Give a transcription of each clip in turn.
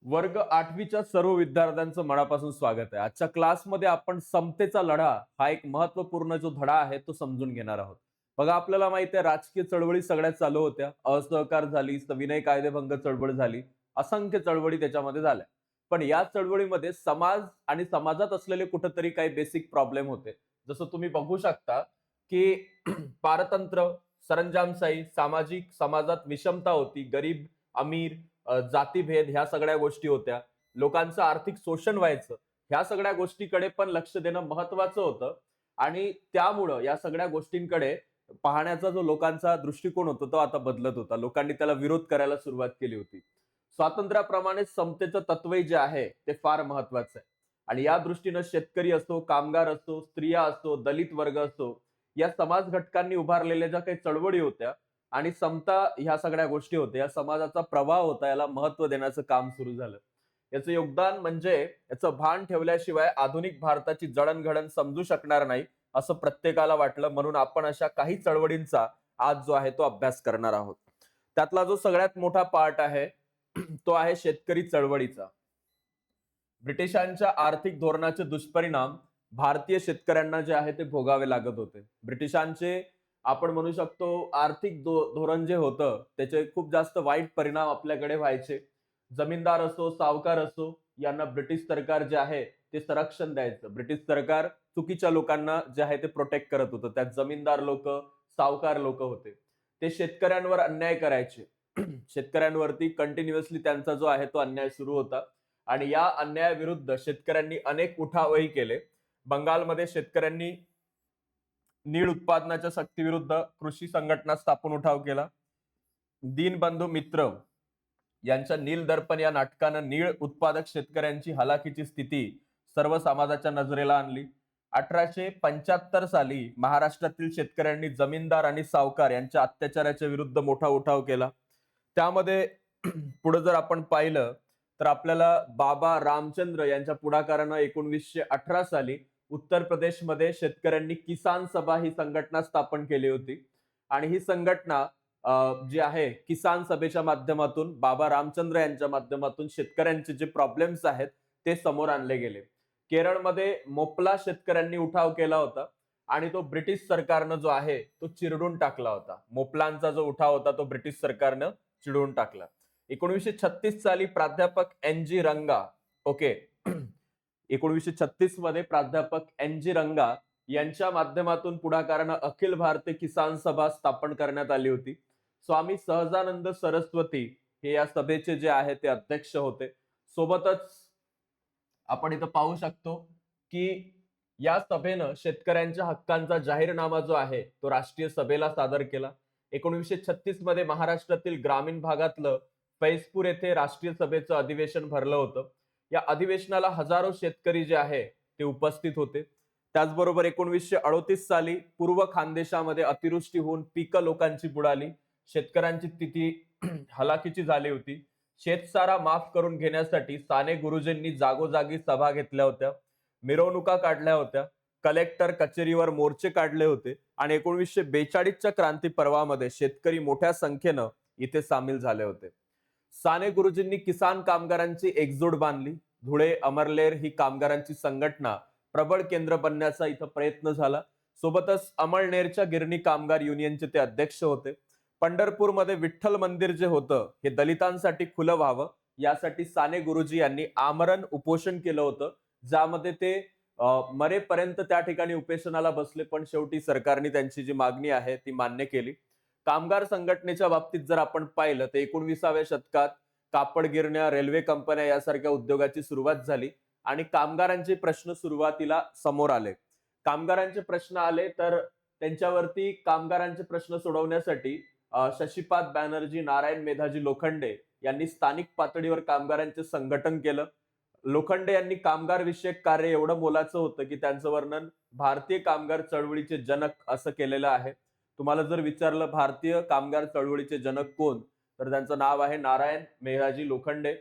वर्ग 8वीच्या सर्व विद्यार्थ्यांचं मनापासून स्वागत आहे. आजच्या क्लासमध्ये आपण समतेचा लढा हा एक महत्वपूर्ण जो धडा आहे तो समजून घेणार आहोत. बघा आपल्याला माहित आहे राजकीय चळवळी सगळ्यात चालू होत्या. असहकार झाली, सविनय कायदेभंग चळवळ झाली, असंख्य चळवळी त्याच्यामध्ये झाल्या. पण या चळवळीमध्ये समाज आणि समाजात असलेले कुठेतरी काही बेसिक प्रॉब्लेम होते. जसं तुम्ही बघू शकता की पारतंत्र्य, सरंजामशाही, सामाजिक समाजात विषमता होती, गरीब, अमीर, जातीभेद ह्या सगळ्या गोष्टी होत्या. लोकांचं आर्थिक शोषण व्हायचं. ह्या सगळ्या गोष्टीकडे पण लक्ष देणं महत्वाचं होतं आणि त्यामुळं या सगळ्या गोष्टींकडे पाहण्याचा जो लोकांचा दृष्टिकोन होता तो आता बदलत होता. लोकांनी त्याला विरोध करायला सुरुवात केली होती. स्वातंत्र्याप्रमाणे समतेचं तत्वही जे आहे ते फार महत्वाचं आहे. आणि या दृष्टीनं शेतकरी असो, कामगार असो, स्त्रिया असो, दलित वर्ग असो, या समाज घटकांनी उभारलेल्या ज्या काही चळवळी होत्या आणि समता ह्या सगळ्या गोष्टी होत्या, या समाजाचा प्रवाह होता, याला महत्व देण्याचं काम सुरू झालं. याचं योगदान म्हणजे याचं भान ठेवल्याशिवाय आधुनिक भारताची जडणघडण समजू शकणार नाही असं प्रत्येकाला वाटलं. म्हणून आपण अशा काही चळवळींचा आज जो आहे तो अभ्यास करणार आहोत. त्यातला जो सगळ्यात मोठा पार्ट आहे तो आहे शेतकरी चळवळीचा. ब्रिटिशांच्या आर्थिक धोरणाचे दुष्परिणाम भारतीय शेतकऱ्यांना जे आहे ते भोगावे लागत होते. ब्रिटिशांचे आपण म्हणू शकतो आर्थिक धोरण जे होतं त्याचे खूप जास्त वाईट परिणाम आपल्याकडे व्हायचे. जमीनदार असो, सावकार असो, यांना ब्रिटिश सरकार जे आहे ते संरक्षण द्यायचं. ब्रिटिश सरकार चुकीच्या लोकांना जे आहे ते प्रोटेक्ट करत होतं. त्यात जमीनदार लोक, सावकार लोक होते. ते शेतकऱ्यांवर अन्याय करायचे. शेतकऱ्यांवरती कंटिन्युअसली त्यांचा जो आहे तो अन्याय सुरू होता आणि या अन्यायाविरुद्ध शेतकऱ्यांनी अनेक उठावही केले. बंगालमध्ये शेतकऱ्यांनी नीळ उत्पादनाच्या सक्तीविरुद्ध कृषी संघटना स्थापन उठाव केला. दीनबंधू मित्र यांच्या नील दर्पण या नाटकानं नीळ उत्पादक शेतकऱ्यांची हलाखीची स्थिती सर्व समाजाच्या नजरेला आणली. 1875 साली महाराष्ट्रातील शेतकऱ्यांनी जमीनदार आणि सावकार यांच्या अत्याचाराच्या विरुद्ध मोठा उठाव केला. त्यामध्ये पुढे जर आपण पाहिलं तर आपल्याला बाबा रामचंद्र यांच्या पुढाकारानं 1918 साली उत्तर प्रदेशमध्ये शेतकऱ्यांनी किसान सभा ही संघटना स्थापन केली होती आणि ही संघटना जी आहे किसान सभेच्या माध्यमातून बाबा रामचंद्र यांच्या माध्यमातून शेतकऱ्यांचे जे प्रॉब्लेम्स आहेत ते समोर आणले गेले. केरळमध्ये मोपला शेतकऱ्यांनी उठाव केला होता आणि तो ब्रिटिश सरकारनं जो आहे तो चिरडून टाकला होता. मोपलांचा जो उठाव होता तो ब्रिटिश सरकारनं चिरडून टाकला. 1936 साली प्राध्यापक एन जी रंगा, ओके 1936 मध्ये प्राध्यापक एन जी रंगा यांच्या माध्यमातून पुढाकारानं अखिल भारतीय किसान सभा स्थापन करण्यात आली होती. स्वामी सहजानंद सरस्वती हे या सभेचे जे आहे ते अध्यक्ष होते. सोबतच आपण इथं पाहू शकतो की या सभेनं शेतकऱ्यांच्या हक्कांचा जाहीरनामा जो आहे तो राष्ट्रीय सभेला सादर केला. 1936 मध्ये महाराष्ट्रातील ग्रामीण भागातलं फैजपूर येथे राष्ट्रीय सभेचं अधिवेशन भरलं होतं. या अधिवेशनाला हजारो शेतकरी जे आहे ते उपस्थित होते. त्याचबरोबर 1938 साली पूर्व खानदेशामध्ये अतिवृष्टी होऊन पिकं लोकांची बुडाली. शेतकऱ्यांची स्थिती हलाखीची झाली होती. शेतसारा माफ करून घेण्यासाठी साने गुरुजींनी जागोजागी सभा घेतल्या होत्या, मिरवणुका काढल्या होत्या, कलेक्टर कचेरीवर मोर्चे काढले होते आणि 1942च्या क्रांती पर्वामध्ये शेतकरी मोठ्या संख्येनं इथे सामील झाले होते. साने गुरुजींनी किसान कामगारांची एकजूट बांधली. धुळे, अमरलेर ही कामगारांची संघटना प्रबळ केंद्र बनण्याचा इथं प्रयत्न झाला. सोबतच अमळनेरच्या गिरणी कामगार युनियनचे ते अध्यक्ष होते. पंढरपूरमध्ये विठ्ठल मंदिर जे होतं हे दलितांसाठी खुलं व्हावं यासाठी साने गुरुजी यांनी आमरण उपोषण केलं होतं, ज्यामध्ये ते मरेपर्यंत त्या ठिकाणी उपोषणाला बसले, पण शेवटी सरकारने त्यांची जी मागणी आहे ती मान्य केली. कामगार संघटनेच्या बाबतीत जर आपण पाहिलं तर 19व्या शतकात कापड गिरण्या, रेल्वे कंपन्या यासारख्या उद्योगाची सुरुवात झाली आणि कामगारांचे प्रश्न सुरुवातीला समोर आले. कामगारांचे प्रश्न आले तर त्यांच्यावरती कामगारांचे प्रश्न सोडवण्यासाठी शशीपाद बॅनर्जी, नारायण मेधाजी लोखंडे यांनी स्थानिक पातळीवर कामगारांचे संघटन केलं. लोखंडे यांनी कामगार विषयक कार्य एवढं मोलाचं होतं की त्यांचं वर्णन भारतीय कामगार चळवळीचे जनक असं केलेलं आहे. तुम्हाला जर विचारलं भारतीय कामगार चळवळीचे जनक कोण, तर त्यांचं नाव आहे नारायण मेधाजी लोखंडे.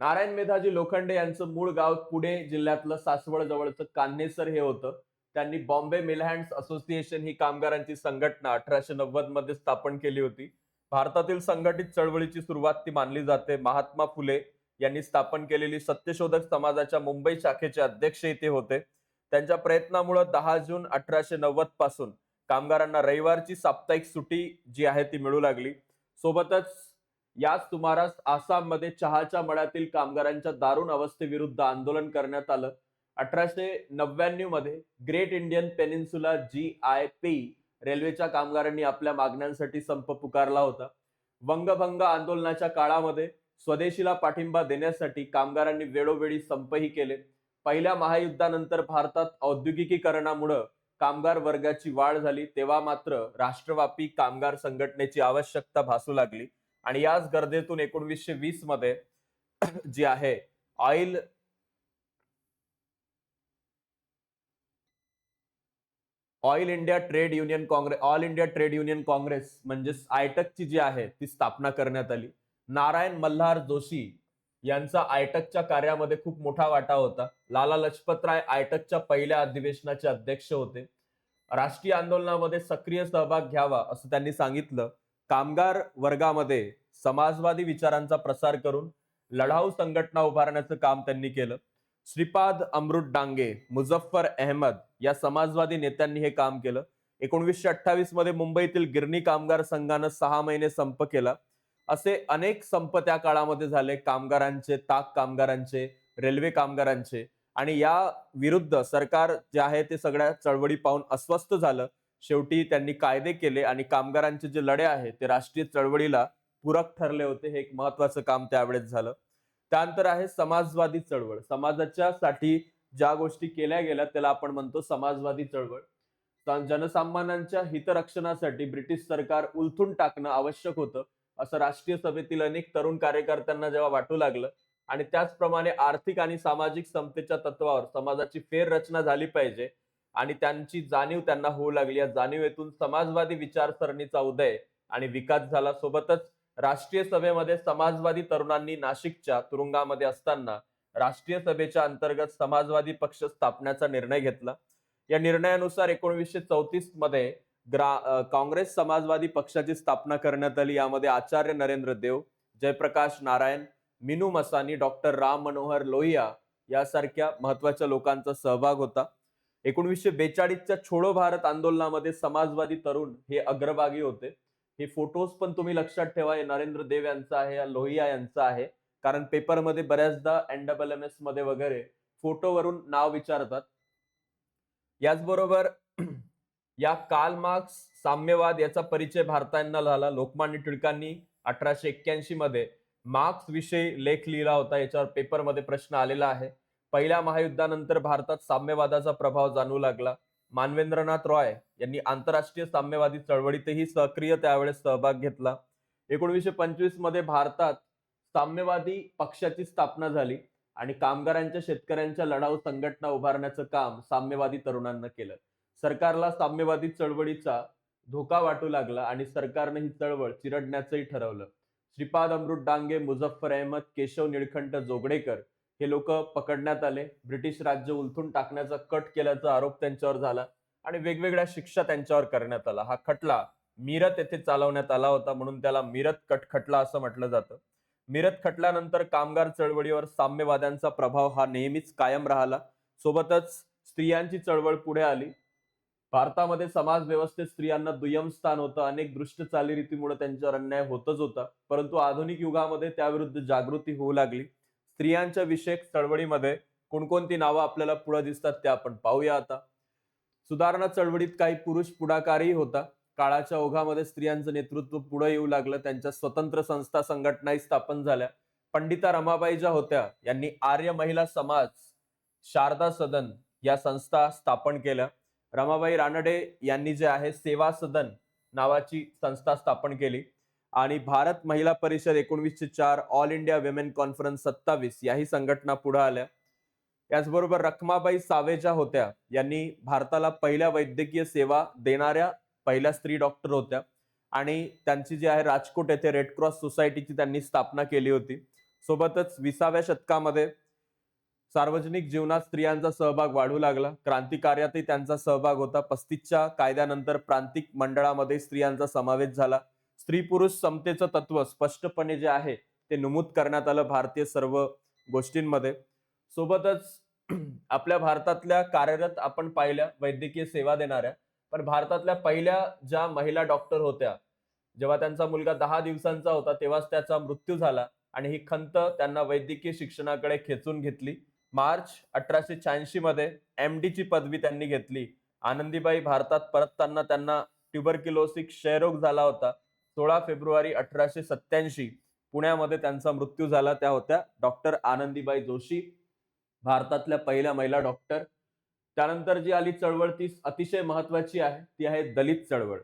नारायण मेधाजी लोखंडे यांचं मूळ गाव पुणे जिल्ह्यातलं सासवड जवळचं कान्हेसर हे होतं. त्यांनी बॉम्बे मिल हँड्स असोसिएशन ही कामगारांची संघटना 1890 मध्ये स्थापन केली होती. भारतातील संघटित चळवळीची सुरुवात ती मानली जाते. महात्मा फुले यांनी स्थापन केलेली सत्यशोधक समाजाच्या मुंबई शाखेचे अध्यक्ष इथे होते. त्यांच्या प्रयत्नामुळे 10 जून 1890 पासून कामगारांना रविवारची साप्ताहिक सुट्टी जी आहे ती मिळू लागली. सोबतच याच सुमारास आसाममध्ये चहाच्या मळ्यातील कामगारांच्या दारुण अवस्थेविरुद्ध आंदोलन करण्यात आलं. 1899 मध्ये ग्रेट इंडियन पेनिन्सुला GIP रेल्वेच्या कामगारांनी आपल्या मागण्यांसाठी संप पुकारला होता. वंगभंग आंदोलनाच्या काळामध्ये स्वदेशीला पाठिंबा देण्यासाठी कामगारांनी वेळोवेळी संपही केले. पहिल्या महायुद्धानंतर भारतात औद्योगिकीकरणामुळे कामगार वर्गाची वाढ झाली, तेव्हा मात्र राष्ट्रव्यापी कामगार संघटनेची आवश्यकता भासू लागली आणि याच गरजेतून 1920 मध्ये जी आहे all India trade union Congress म्हणजेच आयटकची जी आहे ती स्थापना करण्यात आली. नारायण मल्हार जोशी यांचा आयटकच्या कार्यामध्ये खूप मोठा वाटा होता. लाला लजपतराय आयटकच्या पहिल्या अधिवेशनाचे अध्यक्ष होते. राष्ट्रीय आंदोलनामध्ये सक्रिय सहभाग घ्यावा असं त्यांनी सांगितलं. कामगार वर्गामध्ये समाजवादी विचारांचा प्रसार करून लढाऊ संघटना उभारण्याचं काम त्यांनी केलं. श्रीपाद अमृत डांगे, मुझफ्फर अहमद या समाजवादी नेत्यांनी हे काम केलं. 1928 मध्ये मुंबईतील गिरणी कामगार संघानं 6 महिने संप केला. असे अनेक संप त्या काळामध्ये झाले, कामगारांचे, ताक कामगारांचे, रेल्वे कामगारांचे, आणि या विरुद्ध सरकार जे आहे ते सगळ्या चळवळी पाहून अस्वस्थ झालं. शेवटी त्यांनी कायदे केले आणि कामगारांचे जे लढे आहेत ते राष्ट्रीय चळवळीला पूरक ठरले होते. हे एक महत्वाचं काम त्यावेळेस झालं. त्यानंतर आहे समाजवादी चळवळ. समाजाच्या साठी ज्या गोष्टी केल्या गेल्या त्याला आपण म्हणतो समाजवादी चळवळ. जनसामान्यांच्या हितरक्षणासाठी ब्रिटिश सरकार उलथून टाकणं आवश्यक होतं असं राष्ट्रीय सभेतील अनेक तरुण कार्यकर्त्यांना जेव्हा वाटू लागलं आणि त्याचप्रमाणे आर्थिक आणि सामाजिक समतेच्या तत्वावर समाजाची फेररचना झाली पाहिजे आणि त्यांची जाणीव त्यांना होऊ लागली. या जाणीवेतून समाजवादी विचारसरणीचा उदय आणि विकास झाला. सोबतच राष्ट्रीय सभेमध्ये समाजवादी तरुणांनी नाशिकच्या तुरुंगामध्ये असताना राष्ट्रीय सभेच्या अंतर्गत समाजवादी पक्ष स्थापण्याचा निर्णय घेतला. या निर्णयानुसार 1934 मध्ये काँग्रेस समाजवादी पक्षाची स्थापना करण्यात आली. यामध्ये आचार्य नरेंद्र देव, जयप्रकाश नारायण, मिनू मसानी, डॉक्टर राम मनोहर लोहिया यासारख्या महत्वाच्या लोकांचा सहभाग होता. 1942च्या छोडो भारत आंदोलनामध्ये समाजवादी तरुण हे अग्रभागी होते. हे फोटोज पण तुम्ही लक्षात ठेवा, हे नरेंद्र देव यांचा आहे, लोहिया यांचा आहे, कारण पेपरमध्ये बऱ्याचदा NMMS मध्ये वगैरे फोटोवरून नाव विचारतात. याचबरोबर या कार्ल मार्क्स साम्यवाद याचा परिचय भारतीयांना झाला. लोकमान्य टिळकांनी 1881 मध्ये मार्क्स विषयी लेख लिहिला होता. याच्यावर पेपरमध्ये प्रश्न आलेला आहे. पहिल्या महायुद्धानंतर भारतात साम्यवादाचा प्रभाव जाणवू लागला. मानवेंद्रनाथ रॉय यांनी आंतरराष्ट्रीय साम्यवादी चळवळीतही सक्रिय त्यावेळेस सहभाग घेतला. 1925 मध्ये भारतात साम्यवादी पक्षाची स्थापना झाली आणि कामगारांच्या, शेतकऱ्यांच्या लढाऊ संघटना उभारण्याचं काम साम्यवादी तरुणांना केलं. सरकारला साम्यवादी चळवळीचा धोका वाटू लागला आणि सरकारने ही चळवळ चिरडण्याचंही ठरवलं. श्रीपाद अमृत डांगे, मुझफ्फर अहमद, केशव निळकंठ जोगडेकर हे लोक पकडण्यात आले. ब्रिटिश राज्य उलथून टाकण्याचा कट केल्याचा आरोप त्यांच्यावर झाला आणि वेगवेगळ्या शिक्षा त्यांच्यावर करण्यात आला. हा खटला मिरत येथे चालवण्यात आला होता, म्हणून त्याला मिरत कट खटला असं म्हटलं जातं. मिरत खटल्यानंतर कामगार चळवळीवर साम्यवाद्यांचा प्रभाव हा नेहमीच कायम राहिला. सोबतच स्त्रियांची चळवळ पुढे आली. भारतामध्ये समाज व्यवस्थेत स्त्रियांना दुय्यम स्थान होतं. अनेक दृष्ट चालीरीतीमुळे त्यांच्यावर अन्याय होतच होता, परंतु आधुनिक युगामध्ये त्याविरुद्ध जागृती होऊ लागली. स्त्रियांच्या विषयक चळवळीमध्ये कोणकोणती नावं आपल्याला पुढे दिसतात ते आपण पाहूया आता. सुधारणा चळवळीत काही पुरुष पुढाकारही होता. काळाच्या ओघामध्ये स्त्रियांचं नेतृत्व पुढे येऊ लागलं. त्यांच्या स्वतंत्र संस्था, संघटनाही स्थापन झाल्या. पंडिता रमाबाई ज्या होत्या यांनी आर्य महिला समाज, शारदा सदन या संस्था स्थापन केल्या. रमाबाई रानडे यांनी जे आहे सेवा सदन नावाची संस्था स्थापन केली आणि भारत महिला परिषद 1904, ऑल इंडिया विमेन कॉन्फरन्स 27 याही संघटना पुढे आल्या. याचबरोबर रखमाबाई सावे ज्या होत्या यांनी भारताला पहिल्या वैद्यकीय सेवा देणाऱ्या पहिल्या स्त्री डॉक्टर होत्या आणि त्यांची जी आहे राजकोट येथे रेड क्रॉस सोसायटीची त्यांनी स्थापना केली होती. सोबतच 20व्या शतकामध्ये सार्वजनिक जीवनात स्त्रियांचा सहभाग वाढू लागला. क्रांती कार्यातही त्यांचा सहभाग होता. 35च्या कायद्यानंतर प्रांतिक मंडळामध्ये स्त्रियांचा समावेश झाला. स्त्री पुरुष समतेचं तत्व स्पष्टपणे जे आहे ते नमूद करण्यात आलं भारतीय सर्व गोष्टींमध्ये. सोबतच आपल्या भारतातल्या कार्यरत आपण पाहिल्या वैद्यकीय सेवा देणाऱ्या, पण भारतातल्या पहिल्या ज्या महिला डॉक्टर होत्या, जेव्हा त्यांचा मुलगा 10 दिवसांचा होता तेव्हाच त्याचा मृत्यू झाला आणि ही खंत त्यांना वैद्यकीय शिक्षणाकडे खेचून घेतली. मार्च 1886 मध्ये MD ची पदवी त्यांनी घेतली. आनंदीबाई भारतात परतताना त्यांना ट्युबरक्युलोसिस क्षयरोग झाला होता. 16 फेब्रुवारी 1887 पुण्यामध्ये त्यांचा मृत्यू झाला. त्या होत्या डॉक्टर आनंदीबाई जोशी, भारतातल्या पहिल्या महिला डॉक्टर. त्यानंतर जी आली चळवळ ती अतिशय महत्वाची आहे, ती आहे दलित चळवळ.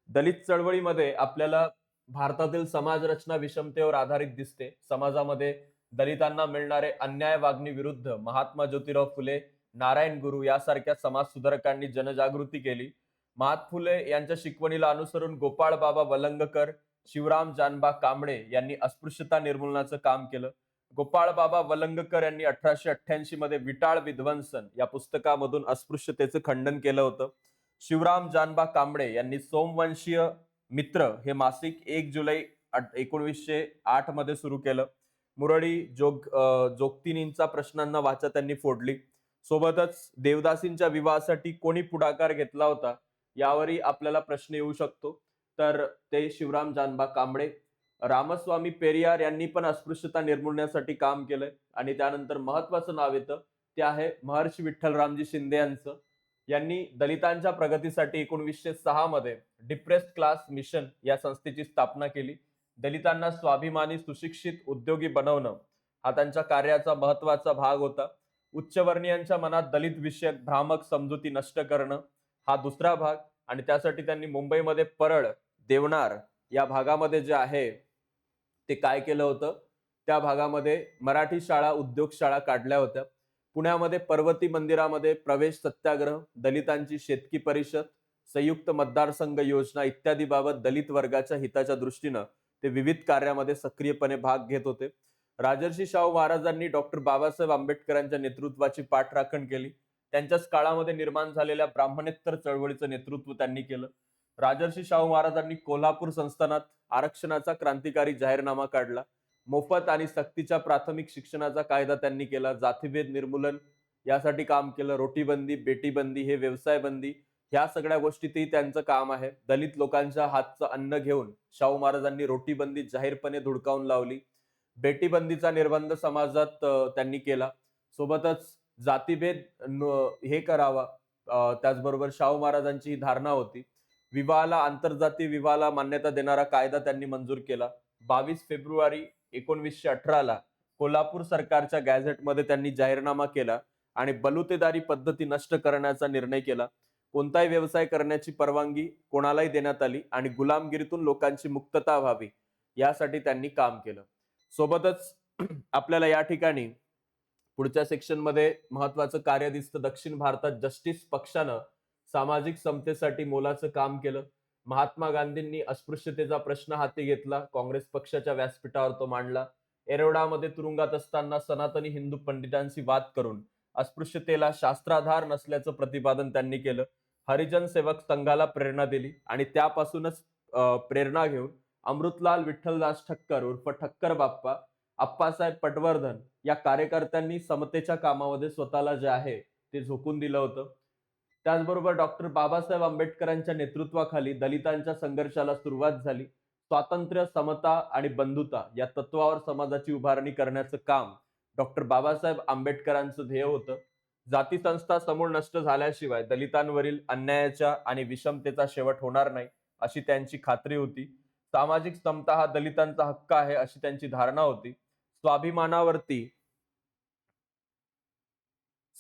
दलित चळवळीमध्ये आपल्याला भारतातील समाज रचना विषमतेवर आधारित दिसते. समाजामध्ये दलितांना मिळणारे अन्याय वागणी विरुद्ध महात्मा ज्योतिराव फुले, नारायण गुरु यासारख्या समाज सुधारकांनी जनजागृती केली. महात्मा फुले यांच्या शिकवणीला अनुसरून गोपाळ बाबा वलंगकर, शिवराम जानबा कांबळे यांनी अस्पृश्यता निर्मूलनाचं काम केलं. गोपाळ बाबा वलंगकर यांनी 1888 मध्ये विटाळ विध्वंसन या पुस्तकामधून अस्पृश्यतेचं खंडन केलं होतं. शिवराम जानबा कांबळे यांनी सोमवंशीय मित्र हे मासिक 1 जुलै 1908 मध्ये सुरू केलं. मुरळी जोगतीनींचा प्रश्नांना वाचा त्यांनी फोडली. सोबतच देवदासींच्या विवाहासाठी कोणी पुढाकार घेतला होता यावरही आपल्याला प्रश्न येऊ शकतो, तर ते शिवराम जानबा कांबळे. रामस्वामी पेरियार यांनी पण अस्पृश्यता निर्मूलनासाठी काम केलंय. आणि त्यानंतर महत्वाचं नाव येतं ते आहे महर्षी विठ्ठलरामजी शिंदे यांचं. यांनी दलितांच्या प्रगतीसाठी 1906 मध्ये डिप्रेस्ड क्लास मिशन या संस्थेची स्थापना केली. दलितांना स्वाभिमानी, सुशिक्षित, उद्योगी बनवणं हा त्यांच्या कार्याचा महत्वाचा भाग होता. उच्चवर्णीयांच्या मनात दलित विषयक भ्रामक समजुती नष्ट करणं हा दुसरा भाग. आणि त्यासाठी त्यांनी मुंबईमध्ये परळ, देवनार या भागामध्ये जे आहे ते काय केलं होतं, त्या भागामध्ये मराठी शाळा, उद्योग शाळा काढल्या होत्या. पुण्यामध्ये पर्वती मंदिरामध्ये प्रवेश सत्याग्रह, दलितांची शेतकी परिषद, संयुक्त मतदारसंघ योजना इत्यादी बाबत दलित वर्गाच्या हिताच्या दृष्टीनं ते विविध कार्यामध्ये सक्रियपणे भाग घेत होते. राजर्षी शाहू महाराजांनी डॉक्टर बाबासाहेब आंबेडकरांच्या नेतृत्वाची पाठराखण केली. त्यांच्याच काळामध्ये निर्माण झालेल्या ब्राह्मणेतर चळवळीचं नेतृत्व त्यांनी केलं. राजर्षी शाहू महाराजांनी कोल्हापूर संस्थानात आरक्षणाचा क्रांतिकारी जाहीरनामा काढला. मोफत आणि सक्तीच्या प्राथमिक शिक्षणाचा कायदा त्यांनी केला. जातीभेद निर्मूलन यासाठी काम केलं. रोटीबंदी, बेटीबंदी, हे व्यवसाय बंदी, ह्या सगळ्या गोष्टीतही त्यांचं काम आहे. दलित लोकांच्या हातचं अन्न घेऊन शाहू महाराजांनी रोटीबंदी जाहीरपणे धुडकावून लावली. बेटीबंदीचा निर्बंध समाजात त्यांनी केला. सोबतच जातीभेद हे करावा, त्याचबरोबर शाहू महाराजांची ही धारणा होती. विवाहाला, आंतरजातीय विवाहाला मान्यता देणारा कायदा त्यांनी मंजूर केला. 22 फेब्रुवारी 1918 कोल्हापूर सरकारच्या गॅझेटमध्ये त्यांनी जाहीरनामा केला आणि बलुतेदारी पद्धती नष्ट करण्याचा निर्णय केला. कोणताही व्यवसाय करण्याची परवानगी कोणालाही देण्यात आली आणि गुलामगिरीतून लोकांची मुक्तता व्हावी यासाठी त्यांनी काम केलं. सोबतच आपल्याला या ठिकाणी पुढच्या सेक्शन मध्ये महत्वाचं कार्य दिसतं. दक्षिण भारतात जस्टिस पक्षानं सामाजिक समतेसाठी मोलाचं काम केलं. महात्मा गांधींनी अस्पृश्यतेचा प्रश्न हाती घेतला. काँग्रेस पक्षाच्या व्यासपीठावर तो मांडला. एरोडामध्ये तुरुंगात असताना सनातनी हिंदू पंडितांशी वाद करून अस्पृश्यतेला शास्त्राधार नसल्याचं प्रतिपादन त्यांनी केलं. हरिजन सेवक संघाला प्रेरणा दिली आणि त्यापासूनच प्रेरणा घेऊन अमृतलाल विठ्ठलदास ठक्कर उर्फ ठक्कर बाप्पा, आप्पासाहेब पटवर्धन या कार्यकर्त्यांनी समतेच्या कामामध्ये स्वतःला जे आहे ते झोकून दिलं होतं. त्याचबरोबर डॉक्टर बाबासाहेब आंबेडकरांच्या नेतृत्वाखाली दलितांच्या संघर्षाला सुरुवात झाली. स्वातंत्र्य, समता आणि बंधुता या तत्वावर समाजाची उभारणी करण्याचं काम डॉक्टर बाबासाहेब आंबेडकरांचं ध्येय होतं. जाती संस्था समूळ नष्ट झाल्याशिवाय दलितांवरील अन्यायाच्या आणि विषमतेचा शेवट होणार नाही अशी त्यांची खात्री होती. सामाजिक समता हा दलितांचा हक्क आहे अशी त्यांची धारणा होती.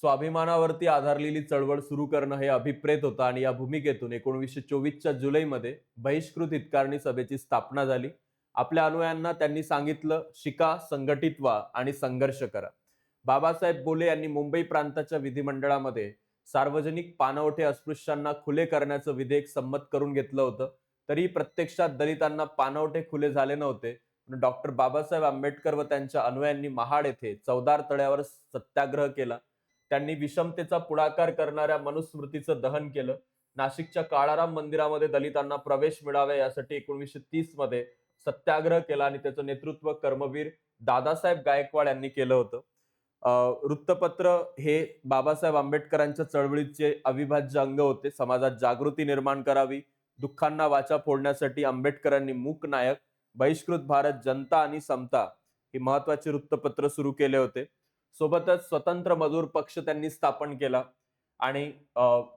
स्वाभिमानावरती आधारलेली चळवळ सुरू करणं हे अभिप्रेत होतं आणि या भूमिकेतून 1924च्या जुलैमध्ये बहिष्कृत हितकारणी सभेची स्थापना झाली. आपल्या अनुयायांना त्यांनी सांगितलं, शिका, संघटित व्हा आणि संघर्ष करा. बाबासाहेब बोले यांनी मुंबई प्रांताच्या विधिमंडळामध्ये सार्वजनिक पाणवठे अस्पृश्यांना खुले करण्याचं विधेयक संमत करून घेतलं होतं. तरी प्रत्यक्षात दलितांना पाणवठे खुले झाले नव्हते. डॉक्टर बाबासाहेब आंबेडकर व त्यांच्या अनुयायांनी महाड येथे चौदार तळ्यावर सत्याग्रह केला. त्यांनी विषमतेचा पुढाकार करणाऱ्या मनुस्मृतीचं दहन केलं. नाशिकच्या काळाराम मंदिरामध्ये दलितांना प्रवेश मिळावा यासाठी 1930 मध्ये सत्याग्रह केला आणि त्याचं नेतृत्व कर्मवीर दादासाहेब गायकवाड यांनी केलं होतं. वृत्तपत्र हे बाबासाहेब आंबेडकरांच्या चळवळीचे अविभाज्य अंग होते. समाजात जागृती निर्माण करावी, दुःखांना वाचा फोडण्यासाठी आंबेडकरांनी मूक नायक, बहिष्कृत भारत, जनता आणि समता ही महत्वाची वृत्तपत्र सुरू केले होते. सोबतच स्वतंत्र मजूर पक्ष त्यांनी स्थापन केला आणि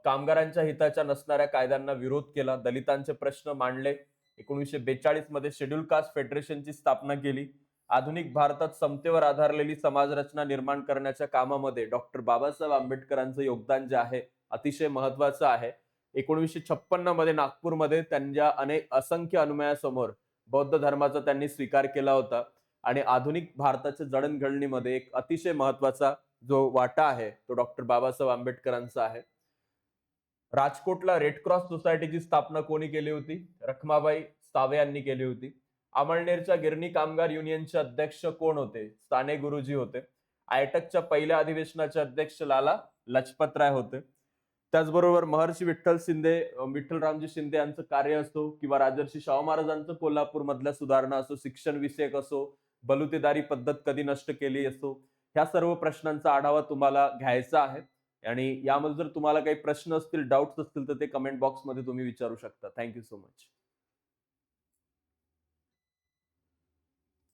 कामगारांच्या हिताच्या नसणाऱ्या कायद्यांना विरोध केला. दलितांचे प्रश्न मांडले. 1942 मध्ये शेड्यूल कास्ट फेडरेशनची स्थापना केली. आधुनिक भारतात समतेवर आधारलेली समाजरचना निर्माण करण्याच्या कामामध्ये डॉक्टर बाबासाहेब आंबेडकरांचं योगदान जे आहे अतिशय महत्वाचं आहे. 1956 मध्ये नागपूरमध्ये त्यांच्या असंख्य अनुयायांसमोर बौद्ध धर्माचा त्यांनी स्वीकार केला होता आणि आधुनिक भारताच्या जडणघडणीमध्ये एक अतिशय महत्वाचा जो वाटा आहे तो डॉक्टर बाबासाहेब आंबेडकरांचा आहे. राजकोटला रेड क्रॉस सोसायटीची स्थापना कोणी केली होती? रखमाबाई सावे यांनी केली होती. अमळनेरच्या गिरणी कामगार युनियनचे अध्यक्ष कोण होते? साने गुरुजी होते. आयटकच्या पहिल्या अधिवेशनाचे अध्यक्ष लाला लजपतराय होते. त्याचबरोबर महर्षी विठ्ठलरामजी शिंदे यांचं कार्य असो किंवा राजर्षी शाहू महाराजांचं कोल्हापूर मधल्या सुधारणा असो, शिक्षण विषयक असो, बलुतेदारी पद्धत कधी नष्ट केली असो, ह्या सर्व प्रश्नांचा आढावा तुम्हाला घ्यायचा आहे. आणि यामध्ये जर तुम्हाला काही प्रश्न असतील, डाऊट्स असतील तर ते कमेंट बॉक्समध्ये तुम्ही विचारू शकता. Thank you so much.